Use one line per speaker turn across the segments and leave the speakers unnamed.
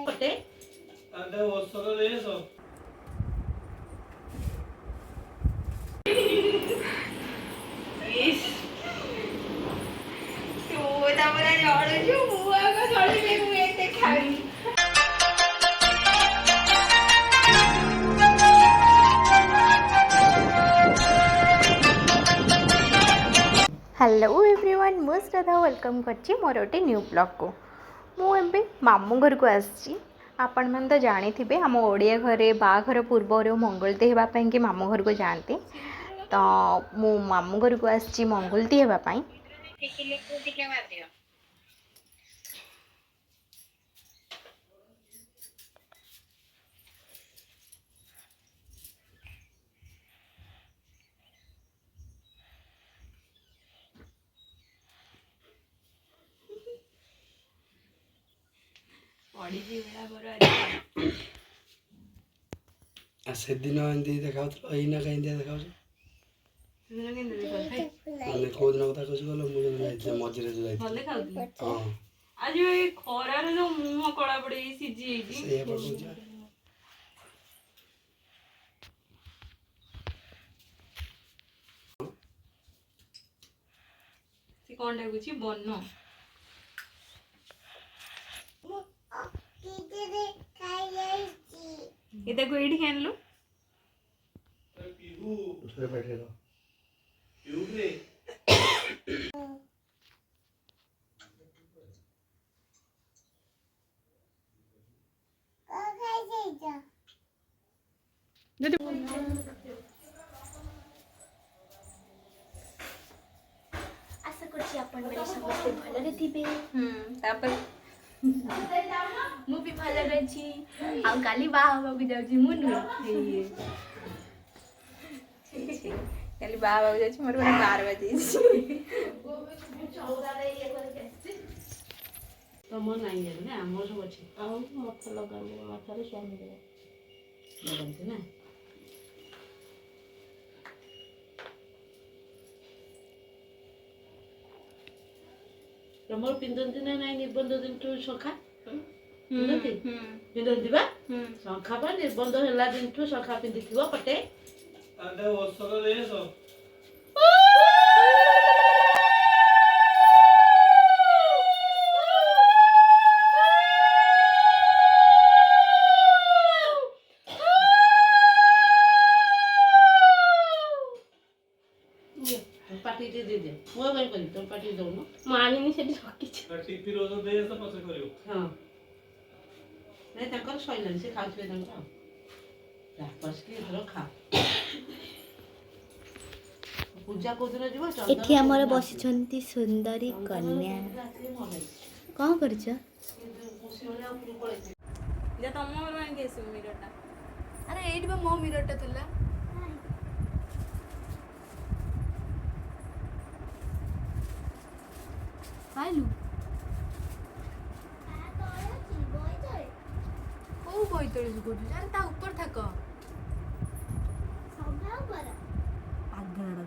पटे
अंदर वो सरो ले सो
इस तो तामरा जोड़ जो हुआ का जोड़ ले मुझे ते खाई हेलो एवरीवन मु श्रद्धा वेलकम करछि मोर गोटे न्यू ब्लॉग को मुझे मामू घर को आसी आपण मैंने तो जानी थे आम ओडिया घरे बाघर पूर्वर मंगलती होगापाई कि मामू घर को जाती तो मु मामू घर को आसी मंगलती होगापाई
से दिन एंती देखा एना कहीं देखा मैंने को दिन कथा कहू गलो मुझे जाई मझिरे जो जाई हां
आज ये खरार जो मुंह कळा पड़े सीजी
से पकौ जा
से कोन डाकुची बन्नो इधर को एडी खेल लो
पीहू उठे बैठे रहो पीहू रे
आशा करछि अपन मेरे समस्त भलरे थिबे
तापर
मु भी भलरे छी आ काली बाहा होबा जाउछि मु नुई
खाली बाबा जाउछि मोर 12 बजे
तमो नाही जाने ना हमर सब अछि
आउ मत लगानी माथारे स्वामी रे
लगनते ना तमर पिंदंती ना नाही निबंध दिन तो सखा पिंदंती पिंदंती बा सखा बा निबंध होला दिन तो सखा पिंदी थिबो पटे
अंदर वो सरो ले सो
पार्टी दे दे मो काय करी तो पार्टी दो न
मानिनी सेठी रखिछि
टिपी रोज दे तो पछे करियो
हां नै तकर सइलन से खाउछे तंका तापस के धर खा पूजा को दिन जीव चंदन
एठी हमर बसिछंती सुंदरी कन्या कौन करछ
जे तम घर में केस मिरटा
अरे एठी बा मो मिररटा तुला आलू को बोइतळी गुडू अरे ता ऊपर थाक सभा ऊपर आगड़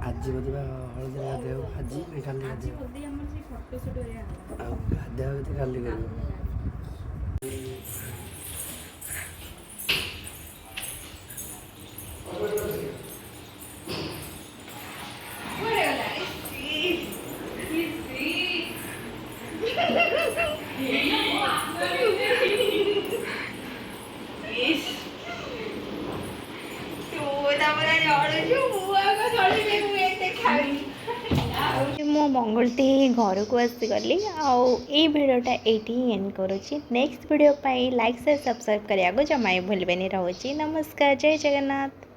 आज बदे हळदी गादेव आज नहीं खाली
आज
गादेव
बोलदी हमर से फोटो शूट होया
आ गादेव तो खाली करियो
मो मंगलती घर को आसीगली आई भिडटा ये एंड करुँची नेक्स्ट वीडियो लाइक से सब्सक्राइब करने को जमा भूलबेनि। रहुछि नमस्कार जय जगन्नाथ।